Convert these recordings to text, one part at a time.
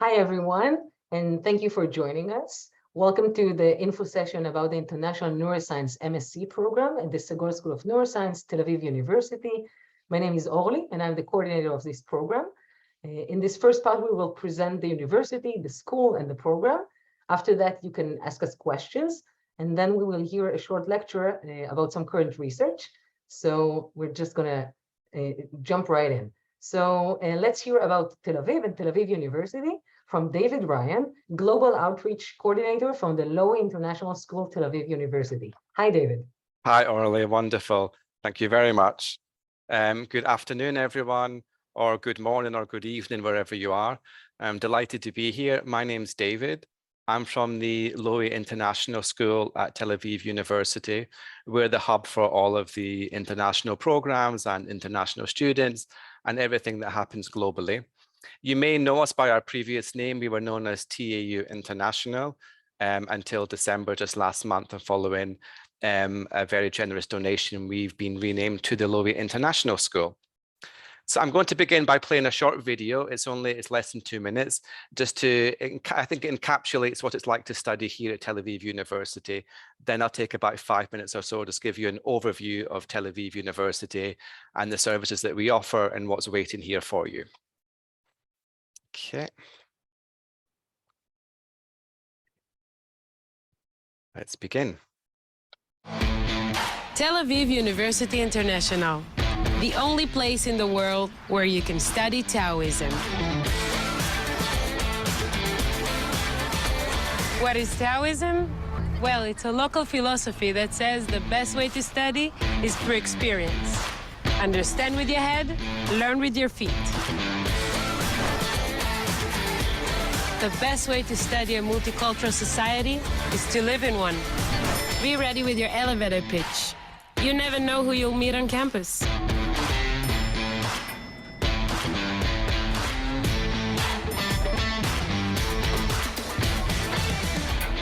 Hi, everyone, and thank you for joining us. Welcome to the info session about the International Neuroscience MSc program at the Sagol School of Neuroscience, Tel Aviv University. My name is Orly, and I'm the coordinator of this program. In this first part, we will present the university, the school, and the program. After that, you can ask us questions, and then we will hear a short lecture about some current research. So we're just gonna jump right in. So let's hear about Tel Aviv and Tel Aviv University from David Ryan, Global Outreach Coordinator from the Lowy International School, Tel Aviv University. Hi, David. Hi, Orly. Wonderful. Thank you very much. Good afternoon, everyone, or good morning or good evening, wherever you are. I'm delighted to be here. My name's David. I'm from the Lowy International School at Tel Aviv University. We're the hub for all of the international programs and international students and everything that happens globally. You may know us by our previous name. We were known as TAU International until December just last month, and following a very generous donation, we've been renamed to the Lowy International School. So I'm going to begin by playing a short video. It's less than 2 minutes, just to, I think it encapsulates what it's like to study here at Tel Aviv University. Then I'll take about 5 minutes or so, just give you an overview of Tel Aviv University and the services that we offer and what's waiting here for you. Okay. Let's begin. Tel Aviv University International, the only place in the world where you can study Taoism. What is Taoism? Well, it's a local philosophy that says the best way to study is through experience. Understand with your head, learn with your feet. The best way to study a multicultural society is to live in one. Be ready with your elevator pitch. You never know who you'll meet on campus.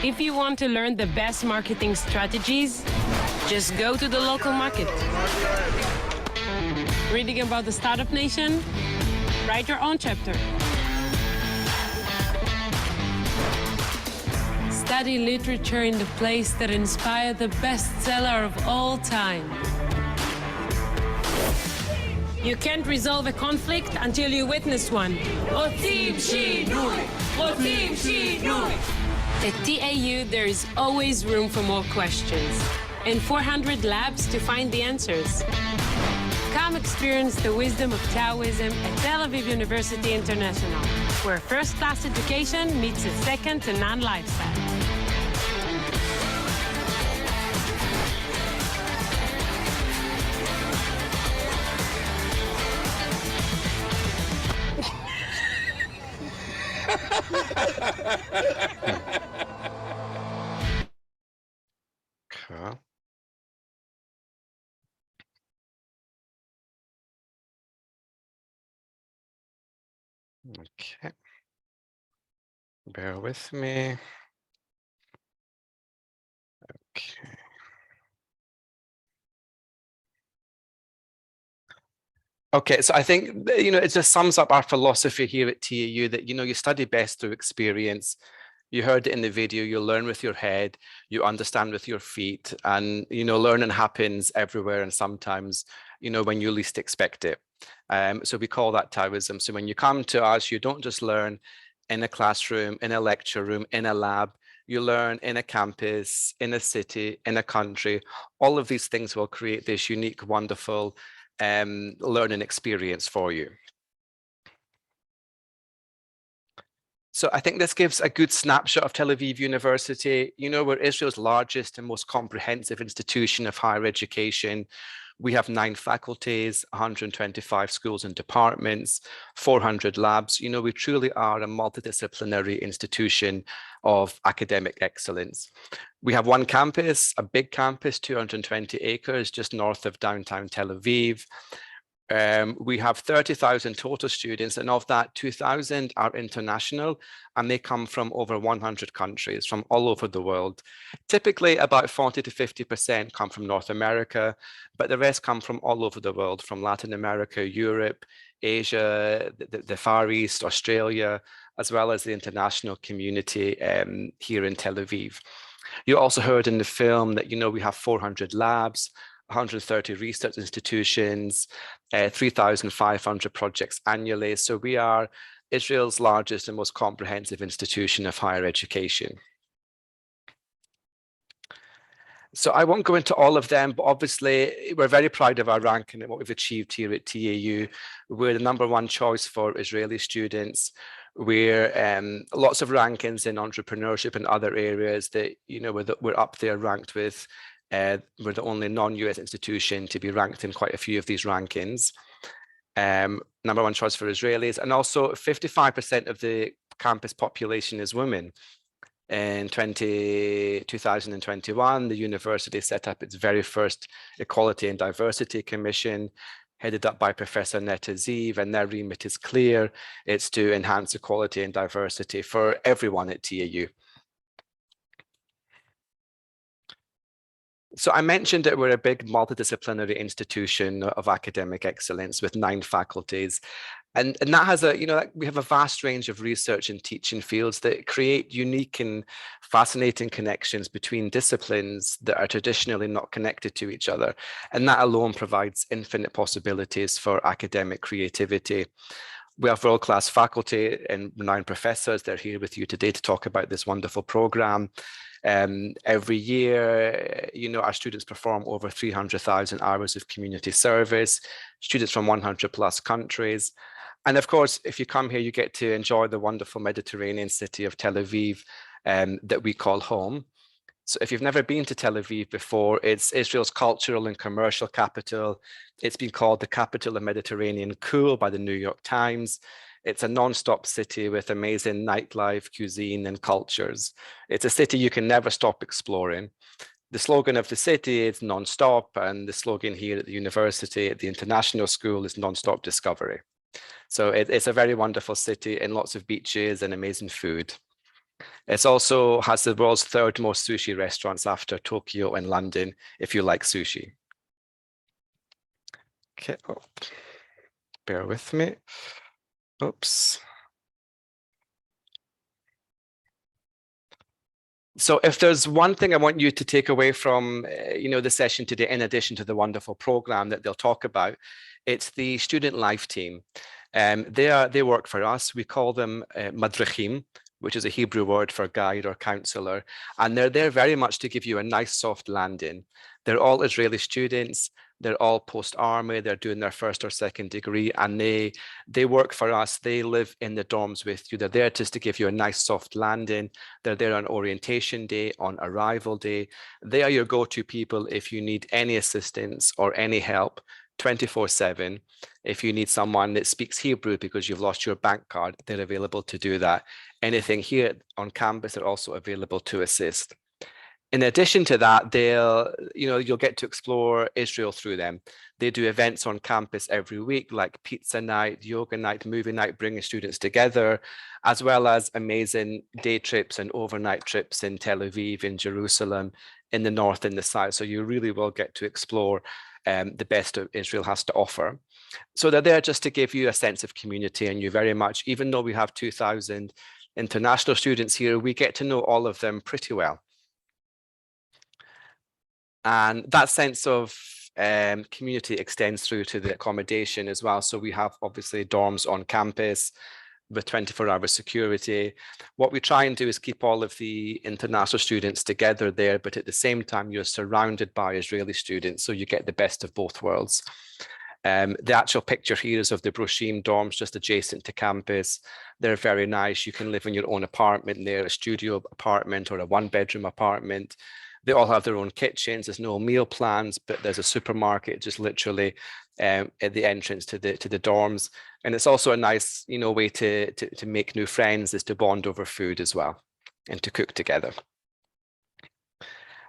If you want to learn the best marketing strategies, just go to the local market. Reading about the startup nation? Write your own chapter. Study literature in the place that inspired the bestseller of all time. You can't resolve a conflict until you witness one. Rotim shinui! Rotim shinui! At TAU, there is always room for more questions and 400 labs to find the answers. Come experience the wisdom of Taoism at Tel Aviv University International, where first-class education meets a second-to-none lifestyle. Cool. Okay. Bear with me. Okay. Okay, so I think, it just sums up our philosophy here at TAU that, you study best through experience. You heard it in the video, you learn with your head, you understand with your feet, and, learning happens everywhere and sometimes, when you least expect it. So we call that Taoism. So when you come to us, you don't just learn in a classroom, in a lecture room, in a lab, you learn in a campus, in a city, in a country. All of these things will create this unique, wonderful learning experience for you. So I think this gives a good snapshot of Tel Aviv University. We're Israel's largest and most comprehensive institution of higher education. We have 9 faculties, 125 schools and departments, 400 labs. We truly are a multidisciplinary institution of academic excellence. We have one campus, a big campus, 220 acres, just north of downtown Tel Aviv. We have 30,000 total students, and of that, 2,000 are international, and they come from over 100 countries from all over the world. Typically, about 40 to 50% come from North America, but the rest come from all over the world, from Latin America, Europe, Asia, the Far East, Australia, as well as the international community here in Tel Aviv. You also heard in the film that, we have 400 labs, 130 research institutions, 3,500 projects annually. So we are Israel's largest and most comprehensive institution of higher education. So I won't go into all of them, but obviously we're very proud of our ranking and what we've achieved here at TAU. We're the #1 choice for Israeli students. We're lots of rankings in entrepreneurship and other areas that, we're up there ranked with. We're the only non-US institution to be ranked in quite a few of these rankings. #1 choice for Israelis, and also 55% of the campus population is women. In 2021, the university set up its very first Equality and Diversity Commission, headed up by Professor Netta Ziv, and their remit is clear. It's to enhance equality and diversity for everyone at TAU. So I mentioned that we're a big multidisciplinary institution of academic excellence with 9 faculties. And that has we have a vast range of research and teaching fields that create unique and fascinating connections between disciplines that are traditionally not connected to each other. And that alone provides infinite possibilities for academic creativity. We have world-class faculty and renowned professors. They're here with you today to talk about this wonderful program. Every year, our students perform over 300,000 hours of community service, students from 100+ countries. And of course, if you come here, you get to enjoy the wonderful Mediterranean city of Tel Aviv that we call home. So if you've never been to Tel Aviv before, it's Israel's cultural and commercial capital. It's been called the capital of Mediterranean cool by the New York Times. It's a non-stop city with amazing nightlife, cuisine, and cultures. It's a city you can never stop exploring. The slogan of the city is non-stop, and the slogan here at the university, at the international school, is non-stop discovery. So it's a very wonderful city and lots of beaches and amazing food. It also has the world's 3rd most sushi restaurants after Tokyo and London, if you like sushi. Okay, bear with me. Oops. So if there's one thing I want you to take away from, the session today, in addition to the wonderful program that they'll talk about, it's the student life team. They work for us. We call them madrichim, which is a Hebrew word for guide or counselor. And they're there very much to give you a nice soft landing. They're all Israeli students. They're all post-army. They're doing their 1st or 2nd degree, and they work for us. They live in the dorms with you. They're there just to give you a nice soft landing. They're there on orientation day, on arrival day. They are your go-to people if you need any assistance or any help, 24/7. If you need someone that speaks Hebrew because you've lost your bank card, they're available to do that. Anything here on campus, they're also available to assist. In addition to that, you'll get to explore Israel through them. They do events on campus every week, like pizza night, yoga night, movie night, bringing students together, as well as amazing day trips and overnight trips in Tel Aviv, in Jerusalem, in the north and the south. So you really will get to explore the best of Israel has to offer. So they're there just to give you a sense of community, and you very much, even though we have 2,000 international students here, we get to know all of them pretty well. And that sense of community extends through to the accommodation as well. So we have obviously dorms on campus with 24-hour security. What we try and do is keep all of the international students together there, but at the same time, you're surrounded by Israeli students, so you get the best of both worlds. The actual picture here is of the Broshim dorms just adjacent to campus. They're very nice. You can live in your own apartment there, a studio apartment or a 1-bedroom apartment. They all have their own kitchens. There's no meal plans, but there's a supermarket just literally at the entrance to the dorms. And it's also a nice, way to make new friends, is to bond over food as well and to cook together.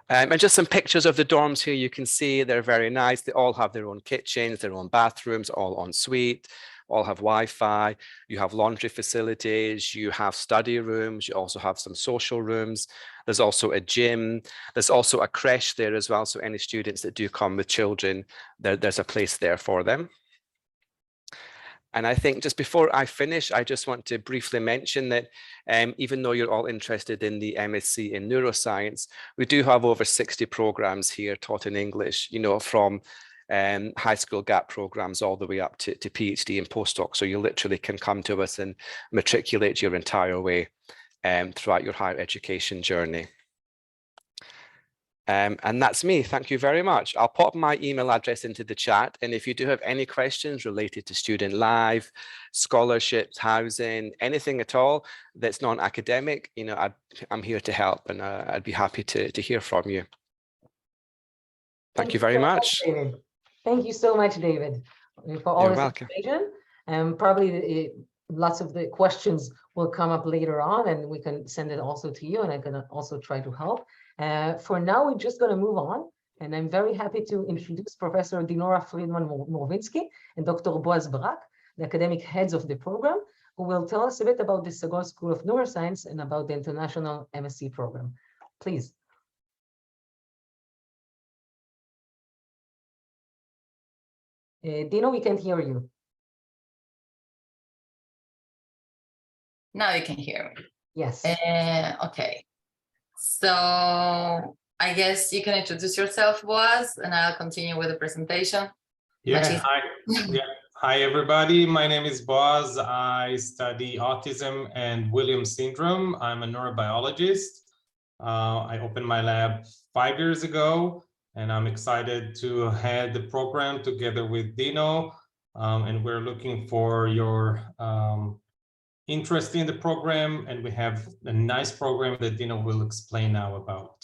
And just some pictures of the dorms here. You can see they're very nice. They all have their own kitchens, their own bathrooms, all en suite, all have Wi-Fi. You have laundry facilities, you have study rooms, you also have some social rooms. There's also a gym. There's also a creche there as well. So any students that do come with children, there's a place there for them. And I think just before I finish, I just want to briefly mention that even though you're all interested in the MSc in neuroscience, we do have over 60 programs here taught in English, you know, from high school gap programs all the way up to PhD and postdoc. So you literally can come to us and matriculate your entire way throughout your higher education journey. And that's me. Thank you very much. I'll pop my email address into the chat. And if you do have any questions related to Student Live, scholarships, housing, anything at all that's non-academic, you know, I'm here to help, and I'd be happy to hear from you. Thank you very much. David. Thank you so much, David, for all You're this welcome. information. Probably lots of the questions will come up later on, and we can send it also to you, and I can also try to help. For now, we're just going to move on, and I'm very happy to introduce Professor Dinora Friedman-Morovinsky and Dr. Boaz Barak, the academic heads of the program, who will tell us a bit about the Sagol School of Neuroscience and about the International MSc program. Please. Dino, we can't hear you. Now you can hear me. Yes. Okay. So I guess you can introduce yourself, Boaz, and I'll continue with the presentation. Yeah, hi everybody. My name is Boaz. I study autism and Williams syndrome. I'm a neurobiologist. I opened my lab 5 years ago, and I'm excited to head the program together with Dino. And we're looking for your interest in the program, and we have a nice program that Dino will explain now about.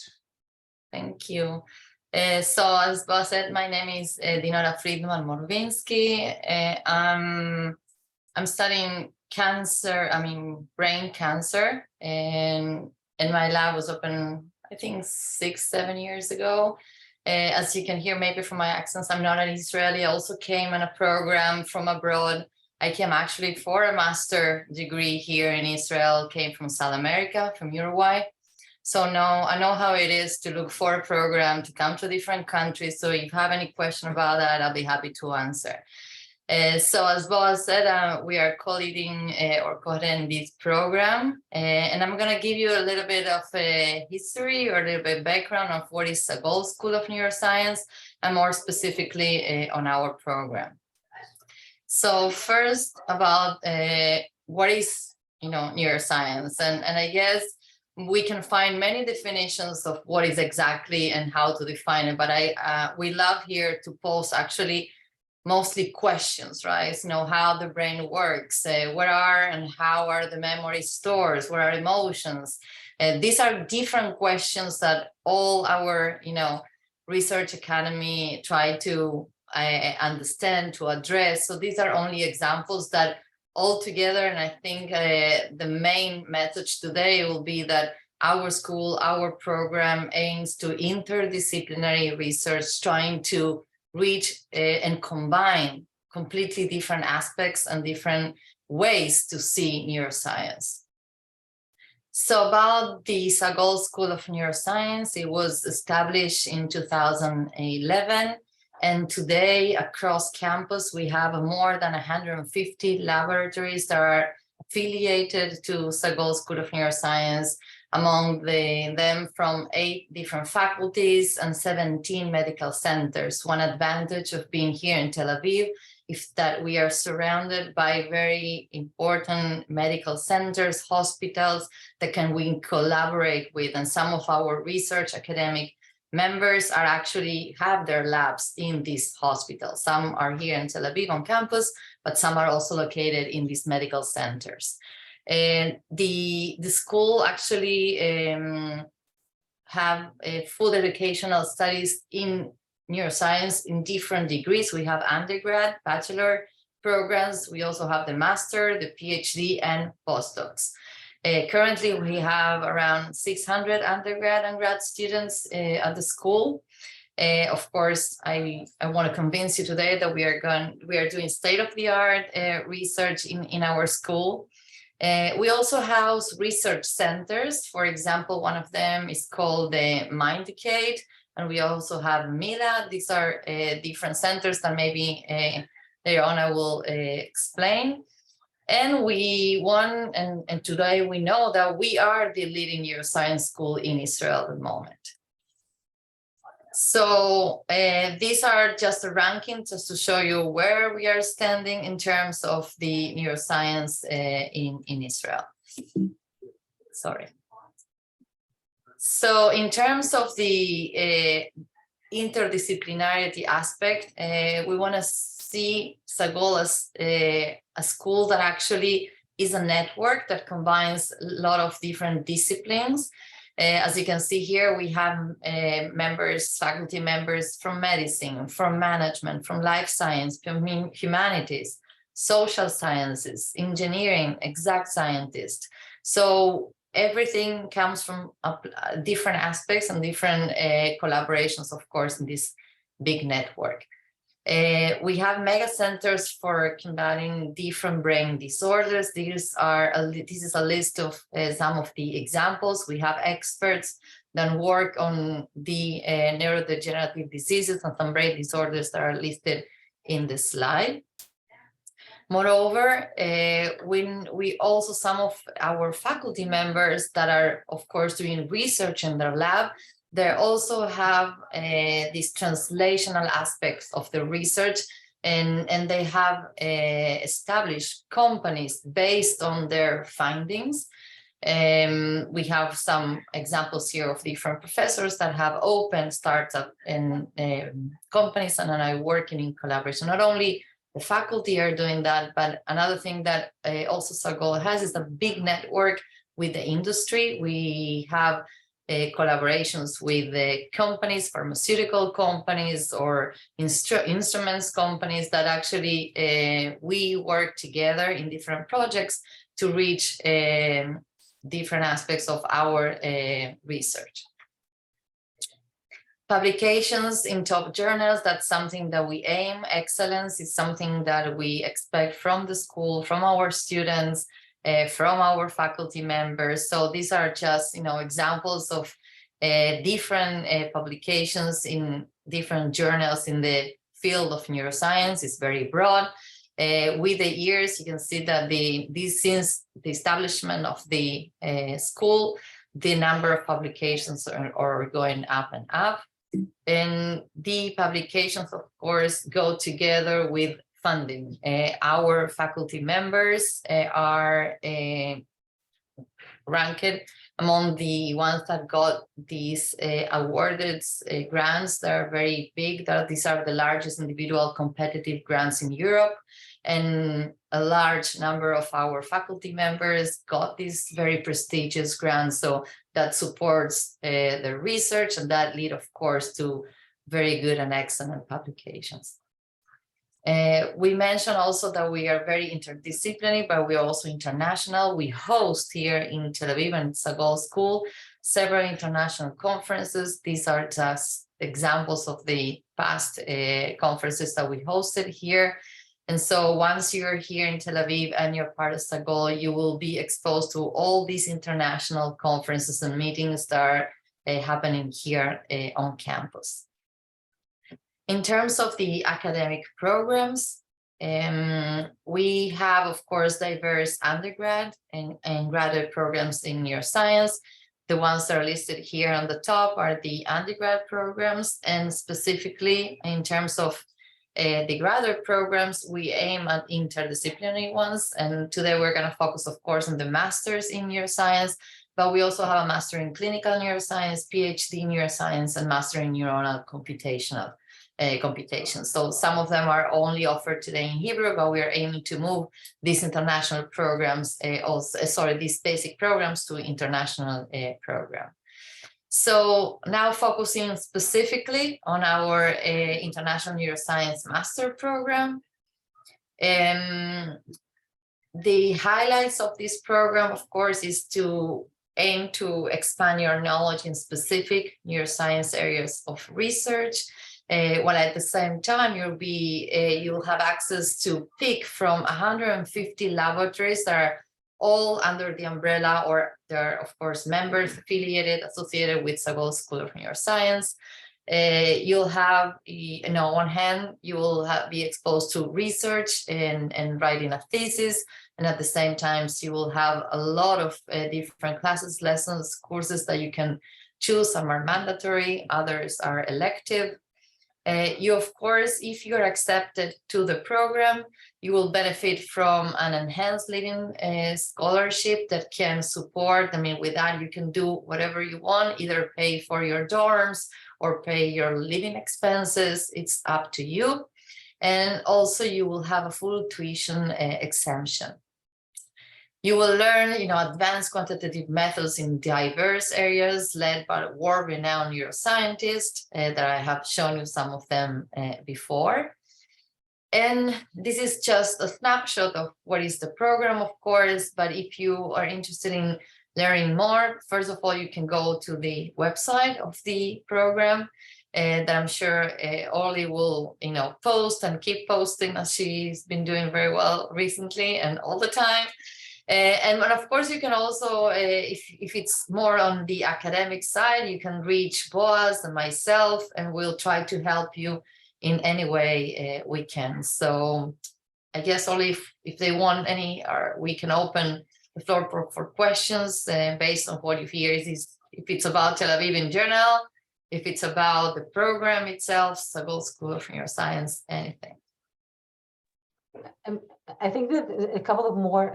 Thank you. So as Boaz said, my name is Dinora Friedman-Morovinsky. I'm studying cancer, brain cancer, and my lab was open, I think 6-7 years ago. As you can hear maybe from my accents, I'm not an Israeli. I also came on a program from abroad. I came actually for a master degree here in Israel, came from South America, from Uruguay. So now I know how it is to look for a program, to come to different countries. So if you have any question about that, I'll be happy to answer. So as Boaz said, we are co-leading or co-heading this program. And I'm going to give you a little bit of a history or a little bit background of what is Sagol School of Neuroscience, and more specifically on our program. So first about what is, neuroscience, and I guess we can find many definitions of what is exactly and how to define it, but we love here to pose actually mostly questions, right? How the brain works, where are and how are the memory stores, where are emotions? These are different questions that all our, research academy try to understand, to address. So these are only examples that all together, and I think the main message today will be that our school, our program aims to interdisciplinary research, trying to reach and combine completely different aspects and different ways to see neuroscience. So about the Sagol School of Neuroscience, it was established in 2011. And today, across campus, we have more than 150 laboratories that are affiliated to Sagol School of Neuroscience, among them from 8 different faculties and 17 medical centers. One advantage of being here in Tel Aviv is that we are surrounded by very important medical centers, hospitals that we collaborate with, and some of our research academic members have their labs in these hospitals. Some are here in Tel Aviv on campus, but some are also located in these medical centers. And the school actually have full educational studies in neuroscience in different degrees. We have undergrad, bachelor programs. We also have the master, the PhD, and postdocs. Currently, we have around 600 undergrad and grad students at the school. Of course, I want to convince you today that we are doing state-of-the-art research in our school. We also house research centers. For example, one of them is called the Mind Decade, and we also have MIDA. These are different centers that maybe Later on, I will explain. And we won, and today we know that we are the leading neuroscience school in Israel at the moment. So these are just a ranking just to show you where we are standing in terms of the neuroscience in Israel. Sorry. So in terms of the interdisciplinarity aspect, we want to see Sagol as a school that actually is a network that combines a lot of different disciplines. As you can see here, we have faculty members from medicine, from management, from life science, from humanities, social sciences, engineering, exact scientists. So everything comes from different aspects and different collaborations, of course, in this big network. We have mega centers for combating different brain disorders. This is a list of some of the examples. We have experts that work on the neurodegenerative diseases and some brain disorders that are listed in the slide. Moreover, we also, some of our faculty members that are, of course, doing research in their lab, they also have these translational aspects of the research, and they have established companies based on their findings. We have some examples here of different professors that have opened startup and companies and are working in collaboration. Not only the faculty are doing that, but another thing that also Sagol has is a big network with the industry. We have collaborations with the companies, pharmaceutical companies, or instruments companies that actually we work together in different projects to reach different aspects of our research. Publications in top journals, that's something that we aim. Excellence is something that we expect from the school, from our students, from our faculty members. So these are just, examples of different publications in different journals in the field of neuroscience. It's very broad. With the years, you can see that since the establishment of the school, the number of publications are going up and up. And the publications, of course, go together with funding. Our faculty members are ranked among the ones that got these awarded grants that are very big. These are the largest individual competitive grants in Europe. And a large number of our faculty members got these very prestigious grants. So that supports the research, and that lead, of course, to very good and excellent publications. We mentioned also that we are very interdisciplinary, but we're also international. We host here in Tel Aviv and Sagol School several international conferences. These are just examples of the past conferences that we hosted here. And so once you're here in Tel Aviv and you're part of Sagol, you will be exposed to all these international conferences and meetings that are happening here on campus. In terms of the academic programs, we have, of course, diverse undergrad and graduate programs in neuroscience. The ones that are listed here on the top are the undergrad programs, and specifically in terms of the graduate programs, we aim at interdisciplinary ones. And today we're going to focus, of course, on the masters in neuroscience, but we also have a master in clinical neuroscience, PhD in neuroscience, and master in neuronal computation. So some of them are only offered today in Hebrew, but we are aiming to move these international programs, these basic programs to international program. So now focusing specifically on our International Neuroscience Master Program. The highlights of this program, of course, is to aim to expand your knowledge in specific neuroscience areas of research, while at the same time you'll have access to pick from 150 laboratories that are all under the umbrella, or they're, of course, members affiliated, associated with Sagol School of Neuroscience. You'll have, on one hand, you will be exposed to research and writing a thesis. And at the same time, you will have a lot of different classes, lessons, courses that you can choose. Some are mandatory, others are elective. You, of course, if you're accepted to the program, you will benefit from an enhanced living scholarship that can support. With that, you can do whatever you want, either pay for your dorms or pay your living expenses. It's up to you. And also, you will have a full tuition exemption. You will learn, advanced quantitative methods in diverse areas led by world-renowned neuroscientists that I have shown you some of them before. And this is just a snapshot of what is the program, of course, but if you are interested in learning more, first of all, you can go to the website of the program that I'm sure Orly will, post and keep posting, as she's been doing very well recently and all the time. And of course, you can also, if it's more on the academic side, you can reach Boaz and myself, and we'll try to help you in any way we can. So I guess only if they want any, we can open the floor for questions based on what you hear. If it's about Tel Aviv in general, if it's about the program itself, Sagol School of Neuroscience, anything. I think that a couple of more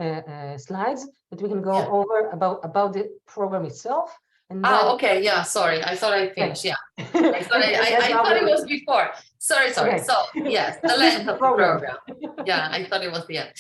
slides that we can go over about the program itself. And then... okay, yeah, sorry, I thought I finished, yeah. I thought it was before. Sorry. Okay. So, yes, the length of the program. Yeah, I thought it was the end.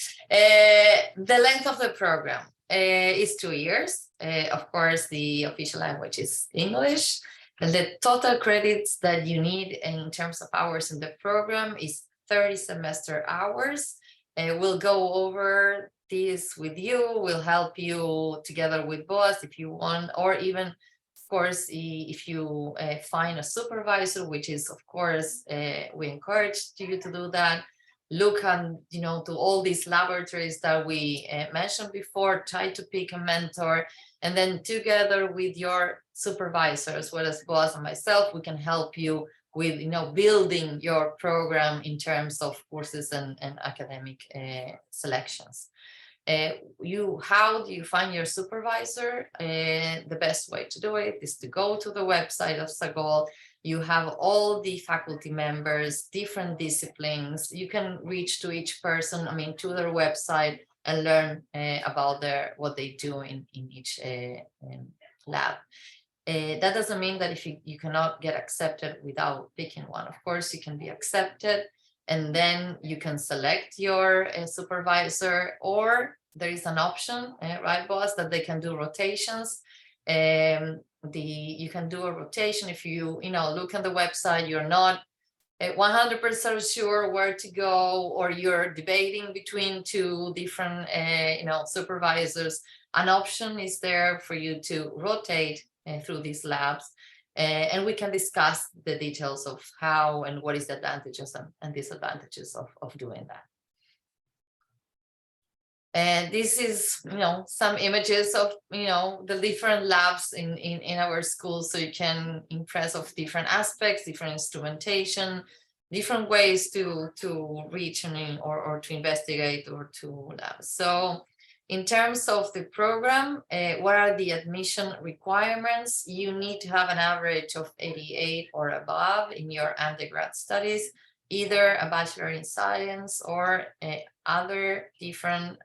The length of the program is 2 years. Of course, the official language is English. And the total credits that you need in terms of hours in the program is 30 semester hours. We'll go over this with you. We'll help you together with Boaz if you want, or even, of course, if you find a supervisor, which is, of course, we encourage you to do that. Look at, to all these laboratories that we mentioned before, try to pick a mentor, and then together with your supervisor, as well as Boaz and myself, we can help you with building your program in terms of courses and academic selections. How do you find your supervisor? The best way to do it is to go to the website of Sagol. You have all the faculty members, different disciplines. You can reach to each person, to their website and learn about what they do in each lab. That doesn't mean that if you cannot get accepted without picking one. Of course, you can be accepted, and then you can select your supervisor, or there is an option, right, Boaz, that they can do rotations. You can do a rotation if you look at the website, you're not 100% sure where to go, or you're debating between two different supervisors. An option is there for you to rotate through these labs, and we can discuss the details of how and what is the advantages and disadvantages of doing that. And this is, some images of, the different labs in our school, so you can impress of different aspects, different instrumentation, different ways to reach or to investigate or to labs. So in terms of the program, what are the admission requirements? You need to have an average of 88 or above in your undergrad studies, either a bachelor in science or other different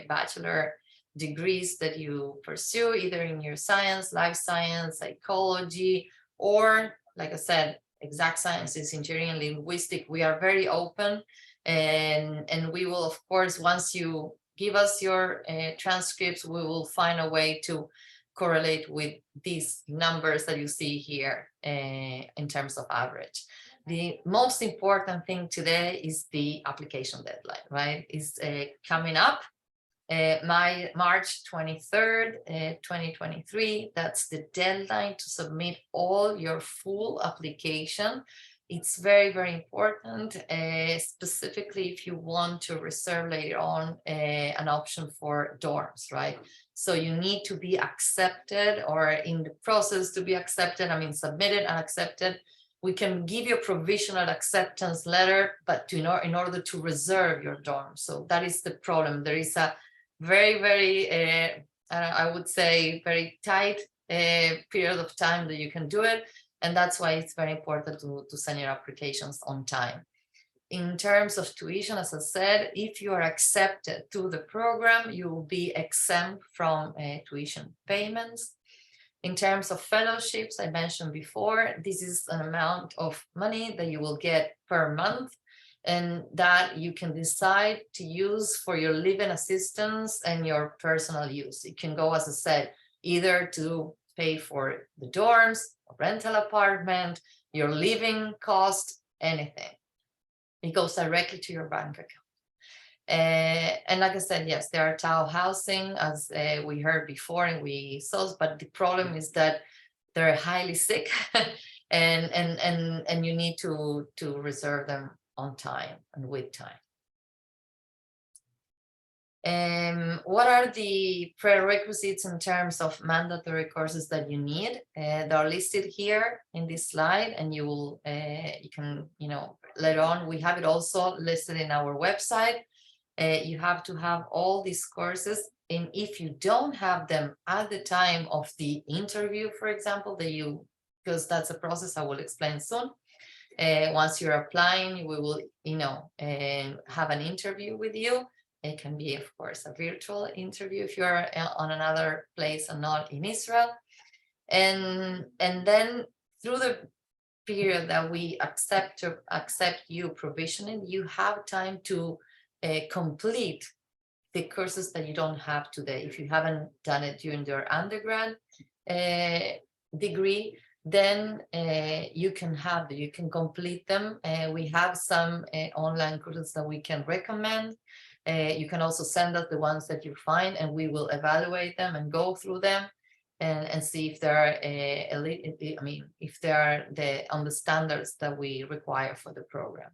bachelor degrees that you pursue, either in neuroscience, life science, psychology, or, like I said, exact sciences, engineering, linguistic. We are very open, and we will, of course, once you give us your transcripts, we will find a way to correlate with these numbers that you see here in terms of average. The most important thing today is the application deadline, right? It's coming up, March 23rd, 2023. That's the deadline to submit all your full application. It's very, very important, specifically if you want to reserve later on an option for dorms, right? So you need to be accepted, or in the process to be accepted, submitted and accepted we can give you a provisional acceptance letter, but in order to reserve your dorm. So that is the problem. There is a very, very, I would say, very tight period of time that you can do it. And that's why it's very important to send your applications on time. In terms of tuition, as I said, if you are accepted to the program, you will be exempt from tuition payments. In terms of fellowships, I mentioned before, this is an amount of money that you will get per month, and that you can decide to use for your living assistance and your personal use. It can go, as I said, either to pay for the dorms, a rental apartment, your living cost, anything. It goes directly to your bank account. And like I said, yes, there are Tao housing, as we heard before and we saw, but the problem is that they're highly sick and you need to reserve them on time and with time. What are the prerequisites in terms of mandatory courses that you need? They are listed here in this slide, and you will you can, later on, we have it also listed in our website. You have to have all these courses, and if you don't have them at the time of the interview, for example, because that's a process I will explain soon. Once you're applying, we will, have an interview with you. It can be, of course, a virtual interview if you're on another place and not in Israel. And then through the period that we accept you provisioning, you have time to complete the courses that you don't have today. If you haven't done it during your undergrad degree, then you can complete them. We have some online courses that we can recommend. You can also send us the ones that you find, and we will evaluate them and go through them and see if they're if they are on the standards that we require for the program.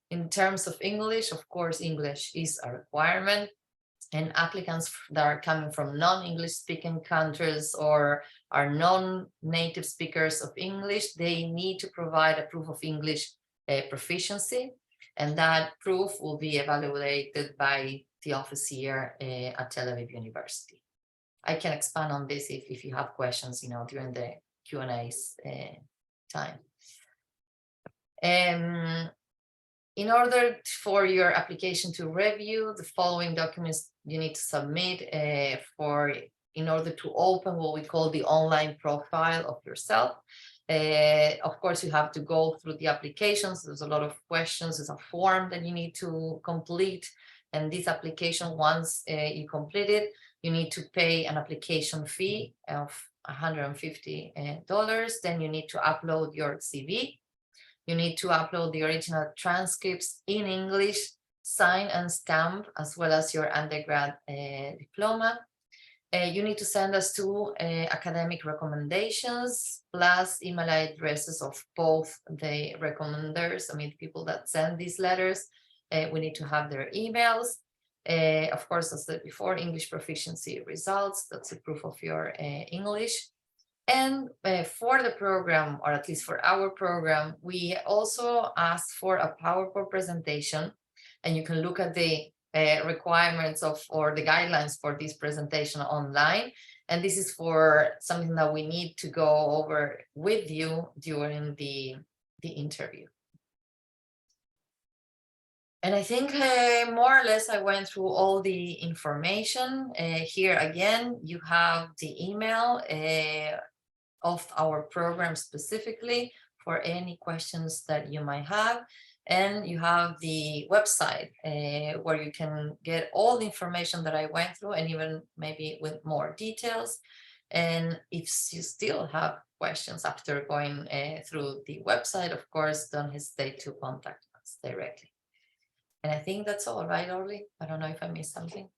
In terms of English, of course, English is a requirement, and applicants that are coming from non-English speaking countries or are non-native speakers of English, they need to provide a proof of English proficiency, and that proof will be evaluated by the office here at Tel Aviv University. I can expand on this if you have questions, during the Q&A's time. In order for your application to review, the following documents you need to submit in order to open what we call the online profile of yourself. Of course, you have to go through the applications. There's a lot of questions. There's a form that you need to complete. And this application, once you complete it, you need to pay an application fee of $150. Then you need to upload your CV. You need to upload the original transcripts in English, sign and stamp, as well as your undergrad diploma. You need to send us 2 academic recommendations, plus email addresses of both the recommenders, the people that send these letters. We need to have their emails. Of course, as I said before, English proficiency results, that's a proof of your English. And for the program, or at least for our program, we also asked for a PowerPoint presentation, and you can look at the requirements or the guidelines for this presentation online. And this is for something that we need to go over with you during the interview. And I think more or less I went through all the information. Here again, you have the email of our program specifically for any questions that you might have. And you have the website where you can get all the information that I went through, and even maybe with more details. And if you still have questions after going through the website, of course, don't hesitate to contact us directly. And I think that's all, right, Orly? I don't know if I missed something.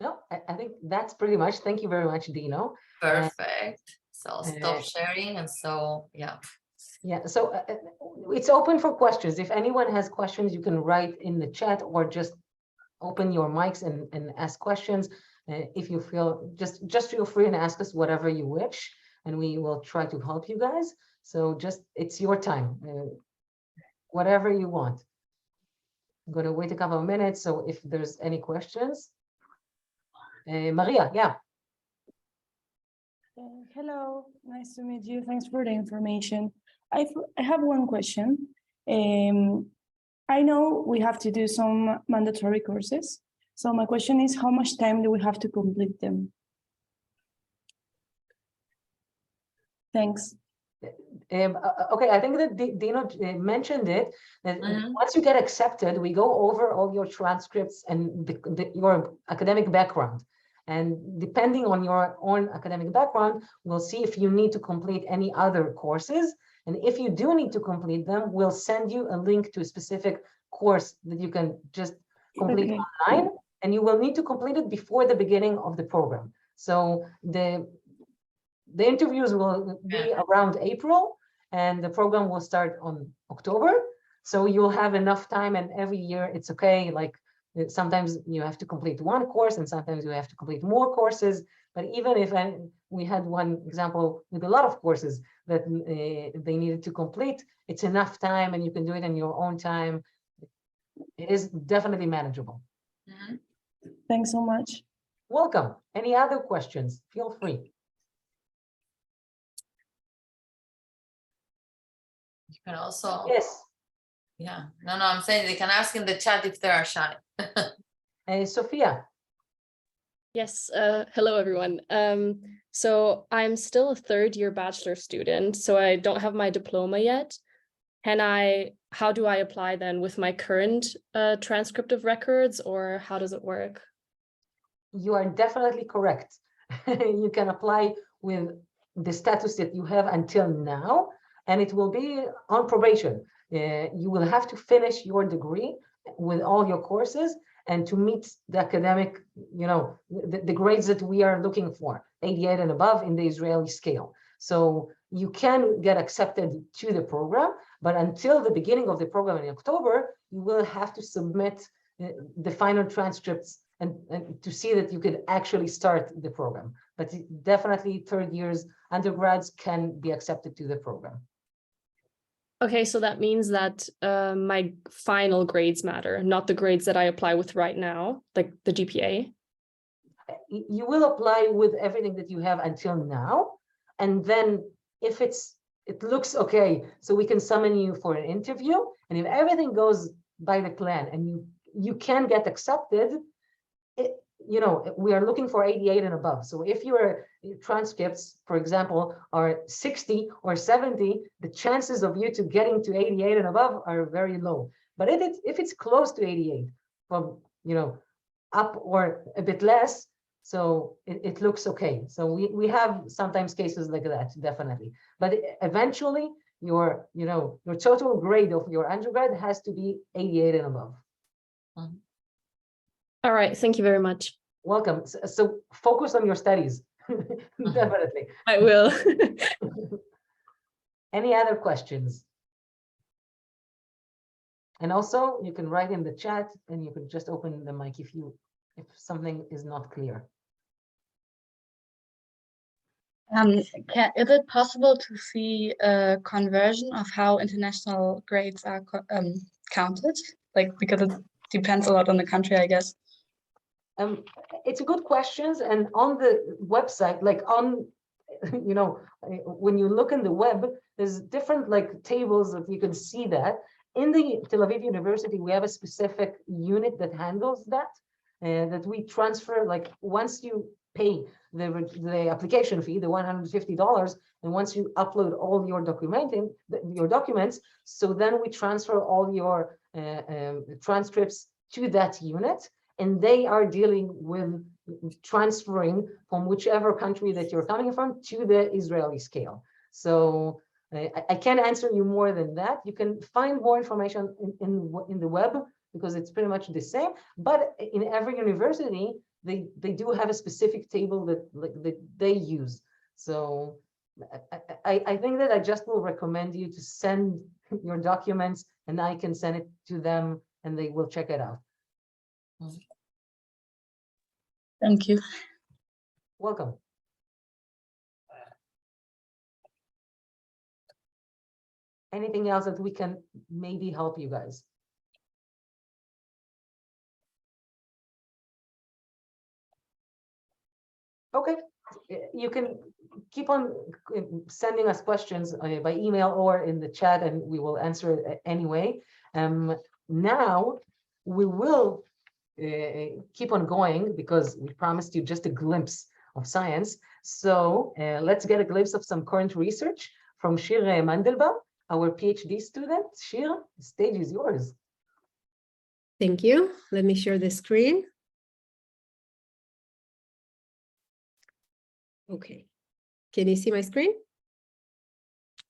No, I think that's pretty much. Thank you very much, Dino. Perfect. So I'll stop sharing. And so, yeah. Yeah, so it's open for questions. If anyone has questions, you can write in the chat or just open your mics and ask questions. If you feel, just feel free and ask us whatever you wish, and we will try to help you guys. So just, it's your time, whatever you want. I'm going to wait a couple of minutes. So if there's any questions, Maria, yeah. Hello, nice to meet you. Thanks for the information. I have one question. I know we have to do some mandatory courses. So my question is, how much time do we have to complete them? Thanks. Okay, I think that Dino mentioned it. That once you get accepted, we go over all your transcripts and your academic background. And depending on your own academic background, we'll see if you need to complete any other courses. And if you do need to complete them, we'll send you a link to a specific course that you can just complete online. And you will need to complete it before the beginning of the program. So the interviews will be around April, and the program will start on October. So you'll have enough time, and every year it's okay. Like sometimes you have to complete one course, and sometimes you have to complete more courses. But even if we had one example with a lot of courses that they needed to complete, it's enough time, and you can do it in your own time. It is definitely manageable. Thanks so much. Welcome. Any other questions? Feel free. You can also, Yes. yeah, no, I'm saying they can ask in the chat if they are shy. Sophia. Yes, hello everyone. So I'm still a third-year bachelor student, so I don't have my diploma yet. How do I apply then with my current transcript of records, or how does it work? You are definitely correct. You can apply with the status that you have until now, and it will be on probation. You will have to finish your degree with all your courses and to meet the academic, the grades that we are looking for, 88 and above in the Israeli scale. So you can get accepted to the program, but until the beginning of the program in October, you will have to submit the final transcripts and to see that you could actually start the program. But definitely third years undergrads can be accepted to the program. Okay, so that means that my final grades matter, not the grades that I apply with right now, like the GPA. You will apply with everything that you have until now. And then if it looks okay, so we can summon you for an interview. And if everything goes by the plan and you can get accepted, we are looking for 88 and above. So if your transcripts, for example, are 60 or 70, the chances of you to getting to 88 and above are very low. But if it's close to 88, from up or a bit less, so it looks okay. So we have sometimes cases like that, definitely. But eventually, your total grade of your undergrad has to be 88 and above. All right, thank you very much. Welcome. So focus on your studies. Definitely. I will. Any other questions? And also you can write in the chat and you can just open the mic if something is not clear. Is it possible to see a conversion of how international grades are counted? Like, because it depends a lot on the country, I guess. It's a good question, and on the website, like on, when you look in the web, there's different tables that you can see that. In the Tel Aviv University, we have a specific unit that handles that, that we transfer, once you pay the application fee, the $150, and once you upload all your documents, so then we transfer all your transcripts to that unit, and they are dealing with transferring from whichever country that you're coming from to the Israeli scale. So I can't answer you more than that. You can find more information in the web because it's pretty much the same. But in every university, they do have a specific table that they use. So I think that I just will recommend you to send your documents, and I can send it to them, and they will check it out. Thank you. Welcome. anything else that we can maybe help you guys? Okay, you can keep on sending us questions by email or in the chat, and we will answer it anyway. Now we will keep on going because we promised you just a glimpse of science. So let's get a glimpse of some current research from Shir Mandelbaum, our PhD student. Shir, the stage is yours. Thank you. Let me share the screen. Okay. Can you see my screen?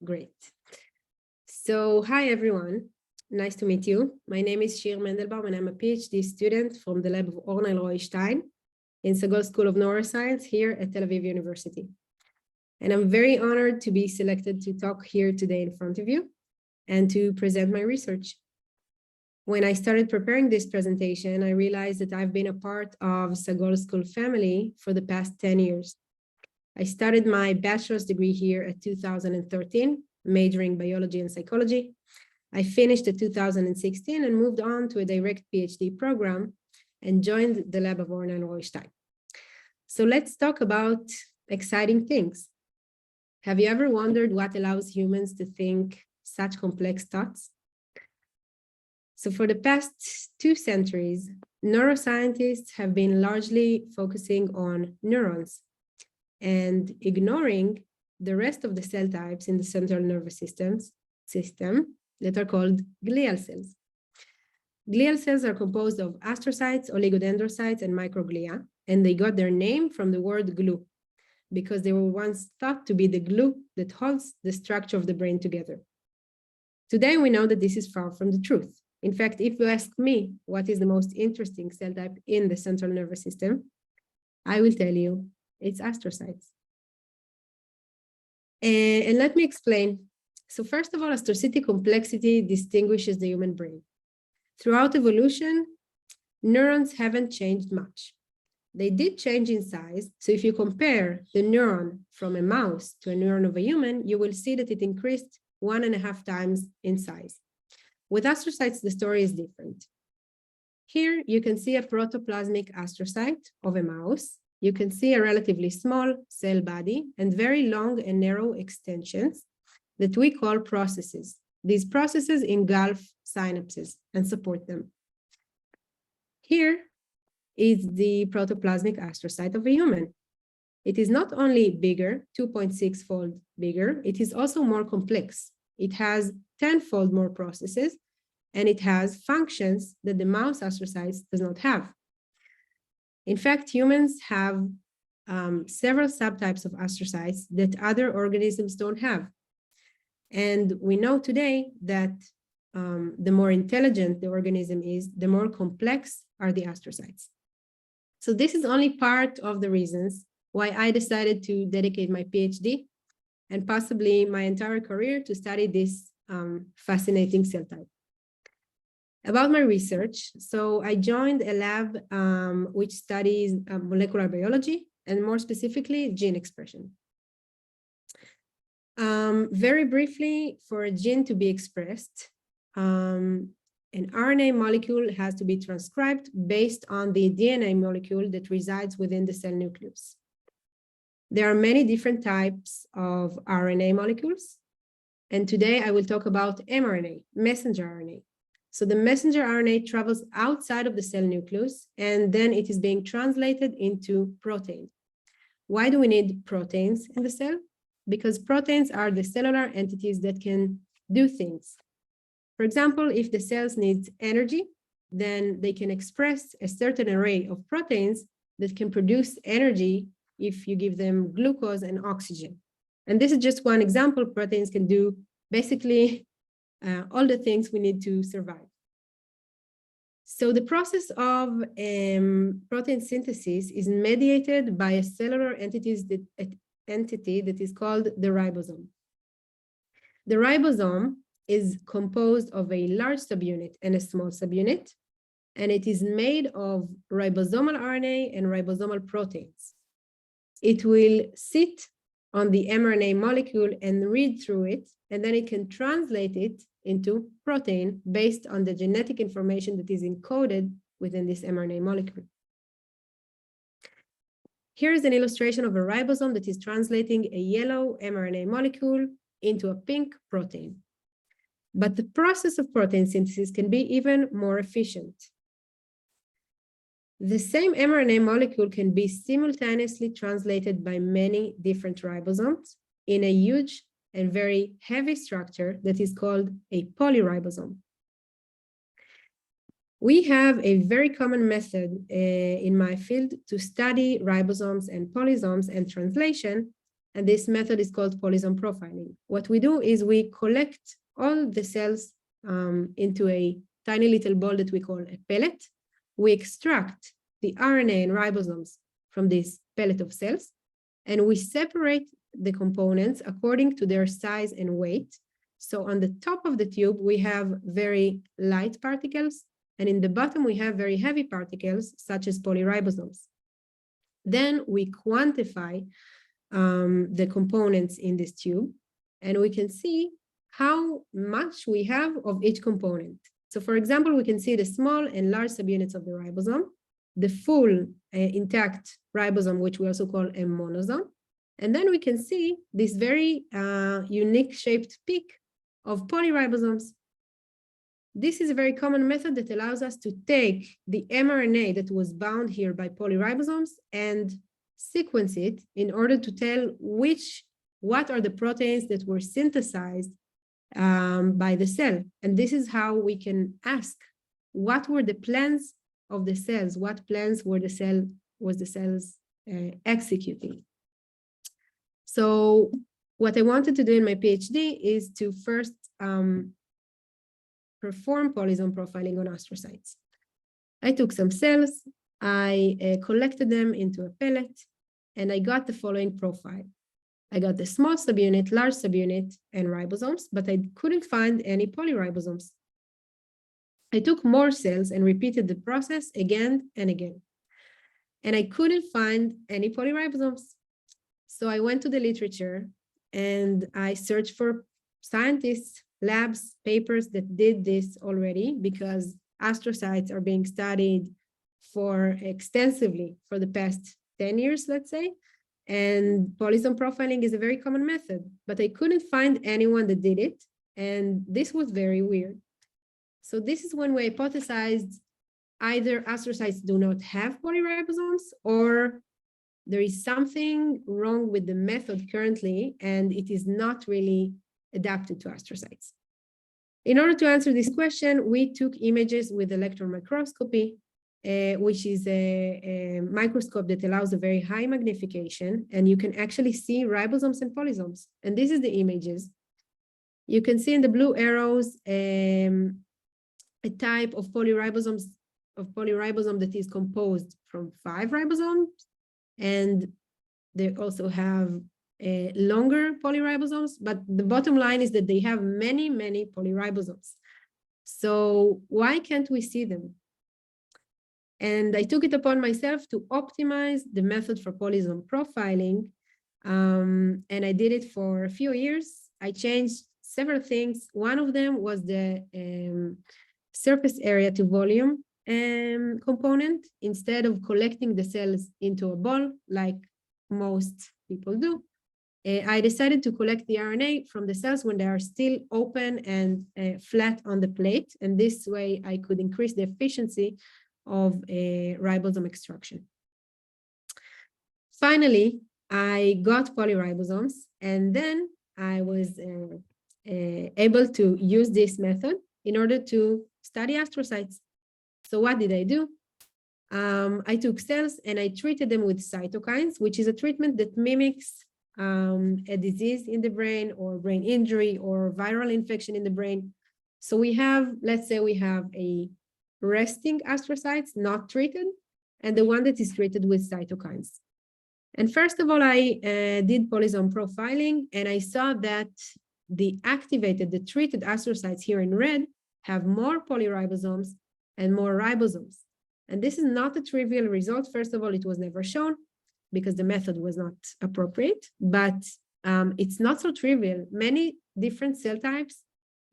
Great. So, hi, everyone. Nice to meet you. My name is Shir Mandelbaum, and I'm a PhD student from the lab of Orna Elroy-Stein in Sagol School of Neuroscience here at Tel Aviv University. And I'm very honored to be selected to talk here today in front of you and to present my research. When I started preparing this presentation, I realized that I've been a part of Sagol School family for the past 10 years. I started my bachelor's degree here at 2013, majoring biology and psychology. I finished at 2016 and moved on to a direct PhD program and joined the lab of Orna Elroy-Stein. So let's talk about exciting things. Have you ever wondered what allows humans to think such complex thoughts? So for the past 2 centuries, neuroscientists have been largely focusing on neurons and ignoring the rest of the cell types in the central nervous system that are called glial cells. Glial cells are composed of astrocytes, oligodendrocytes, and microglia, and they got their name from the word glue, because they were once thought to be the glue that holds the structure of the brain together. Today, we know that this is far from the truth. In fact, if you ask me what is the most interesting cell type in the central nervous system, I will tell you it's astrocytes. And let me explain. So first of all, astrocytic complexity distinguishes the human brain. Throughout evolution, neurons haven't changed much. They did change in size. So if you compare the neuron from a mouse to a neuron of a human, you will see that it increased 1.5 times in size. With astrocytes, the story is different. Here, you can see a protoplasmic astrocyte of a mouse. You can see a relatively small cell body and very long and narrow extensions that we call processes. These processes engulf synapses and support them. Here is the protoplasmic astrocyte of a human. It is not only bigger, 2.6-fold bigger, it is also more complex. It has 10-fold more processes, and it has functions that the mouse astrocytes does not have. In fact, humans have several subtypes of astrocytes that other organisms don't have. And we know today that the more intelligent the organism is, the more complex are the astrocytes. So this is only part of the reasons why I decided to dedicate my PhD and possibly my entire career to study this fascinating cell type. About my research, so I joined a lab which studies molecular biology and more specifically gene expression. Very briefly, for a gene to be expressed, an RNA molecule has to be transcribed based on the DNA molecule that resides within the cell nucleus. There are many different types of RNA molecules, and today I will talk about mRNA, messenger RNA. So the messenger RNA travels outside of the cell nucleus, and then it is being translated into protein. Why do we need proteins in the cell? Because proteins are the cellular entities that can do things. For example, if the cells need energy, then they can express a certain array of proteins that can produce energy if you give them glucose and oxygen. And this is just one example. Proteins can do basically all the things we need to survive. So the process of protein synthesis is mediated by a cellular entity that is called the ribosome. The ribosome is composed of a large subunit and a small subunit, and it is made of ribosomal RNA and ribosomal proteins. It will sit on the mRNA molecule and read through it, and then it can translate it into protein based on the genetic information that is encoded within this mRNA molecule. Here is an illustration of a ribosome that is translating a yellow mRNA molecule into a pink protein. But the process of protein synthesis can be even more efficient. The same mRNA molecule can be simultaneously translated by many different ribosomes in a huge and very heavy structure that is called a polyribosome. We have a very common method in my field to study ribosomes and polysomes and translation, and this method is called polysome profiling. What we do is we collect all the cells into a tiny little ball that we call a pellet. We extract the RNA and ribosomes from this pellet of cells, and we separate the components according to their size and weight. So on the top of the tube, we have very light particles, and in the bottom, we have very heavy particles, such as polyribosomes. Then we quantify the components in this tube, and we can see how much we have of each component. So for example, we can see the small and large subunits of the ribosome, the full intact ribosome, which we also call a monosome. And then we can see this very unique shaped peak of polyribosomes. This is a very common method that allows us to take the mRNA that was bound here by polyribosomes and sequence it in order to tell what are the proteins that were synthesized by the cell. And this is how we can ask, what were the plans of the cells? What plans were the cells executing? So what I wanted to do in my PhD is to first perform polysome profiling on astrocytes. I took some cells, I collected them into a pellet, and I got the following profile. I got the small subunit, large subunit, and ribosomes, but I couldn't find any polyribosomes. I took more cells and repeated the process again and again, and I couldn't find any polyribosomes. So I went to the literature and I searched for scientists, labs, papers that did this already, because astrocytes are being studied extensively for the past 10 years, let's say. And polysome profiling is a very common method, but I couldn't find anyone that did it. And this was very weird. So this is when we hypothesized either astrocytes do not have polyribosomes, or there is something wrong with the method currently, and it is not really adapted to astrocytes. In order to answer this question, we took images with electron microscopy, which is a microscope that allows a very high magnification, and you can actually see ribosomes and polysomes. And this is the images. You can see in the blue arrows a type of polyribosome that is composed from 5 ribosomes, and they also have longer polyribosomes, but the bottom line is that they have many, many polyribosomes. So why can't we see them? And I took it upon myself to optimize the method for polysome profiling, and I did it for a few years. I changed several things. One of them was the surface area to volume component. Instead of collecting the cells into a ball like most people do, I decided to collect the RNA from the cells when they are still open and flat on the plate. And this way I could increase the efficiency of ribosome extraction. Finally, I got polyribosomes, and then I was able to use this method in order to study astrocytes. So what did I do? I took cells and I treated them with cytokines, which is a treatment that mimics a disease in the brain, or brain injury, or viral infection in the brain. So we have, let's say we have a resting astrocytes not treated, and the one that is treated with cytokines. And first of all, I did polysome profiling, and I saw that the treated astrocytes here in red have more polyribosomes and more ribosomes. And this is not a trivial result. First of all, it was never shown because the method was not appropriate, but it's not so trivial. Many different cell types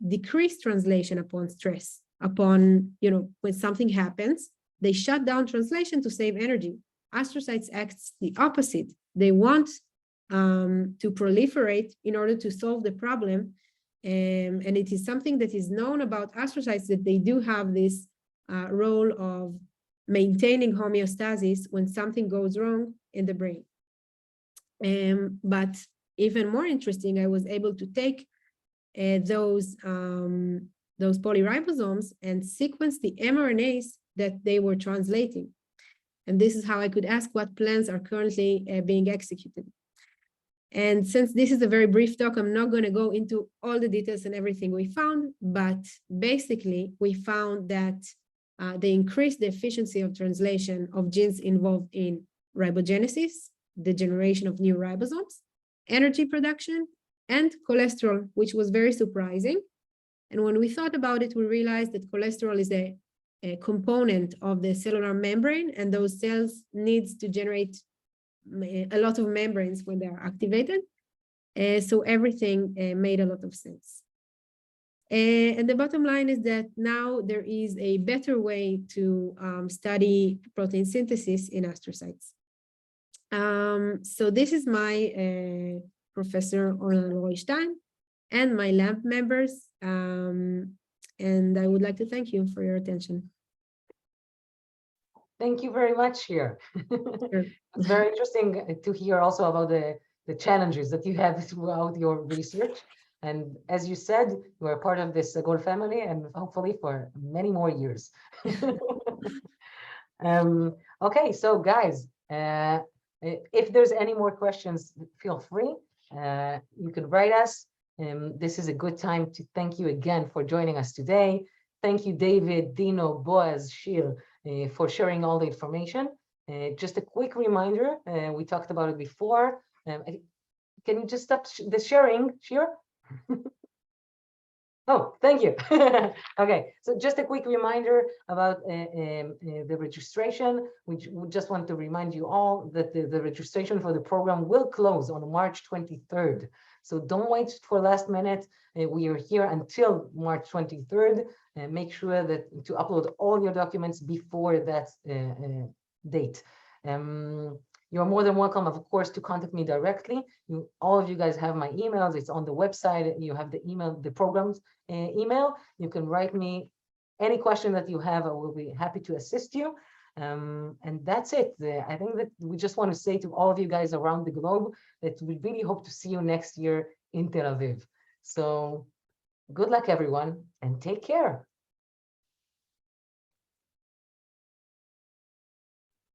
decrease translation upon stress, upon, when something happens, they shut down translation to save energy. Astrocytes act the opposite. They want to proliferate in order to solve the problem. And it is something that is known about astrocytes, that they do have this role of maintaining homeostasis when something goes wrong in the brain. But even more interesting, I was able to take those polyribosomes and sequence the mRNAs that they were translating. And this is how I could ask what plans are currently being executed. And since this is a very brief talk, I'm not going to go into all the details and everything we found, but basically we found that they increased the efficiency of translation of genes involved in ribogenesis, the generation of new ribosomes, energy production, and cholesterol, which was very surprising. And when we thought about it, we realized that cholesterol is a component of the cellular membrane, and those cells needs to generate a lot of membranes when they are activated. So everything made a lot of sense. And the bottom line is that now there is a better way to study protein synthesis in astrocytes. So this is my Professor Orna Roy-Stein and my lab members. And I would like to thank you for your attention. Thank you very much, Shir. Sure. It's very interesting to hear also about the challenges that you have throughout your research. And as you said, you are part of this Sagol family, and hopefully for many more years. Okay, so guys, if there's any more questions, feel free. You can write us. This is a good time to thank you again for joining us today. Thank you, David, Dino, Boaz, Shir, for sharing all the information. Just a quick reminder, we talked about it before. Can you just stop the sharing, Shir? Oh, thank you. Okay, so just a quick reminder about the registration. We just want to remind you all that the registration for the program will close on March 23rd. So don't wait for last minute. We are here until March 23rd. Make sure that to upload all your documents before that date. You're more than welcome, of course, to contact me directly. All of you guys have my emails. It's on the website. You have the email, the program's email. You can write me any question that you have. I will be happy to assist you. And that's it. I think that we just want to say to all of you guys around the globe that we really hope to see you next year in Tel Aviv. So good luck, everyone, and take care.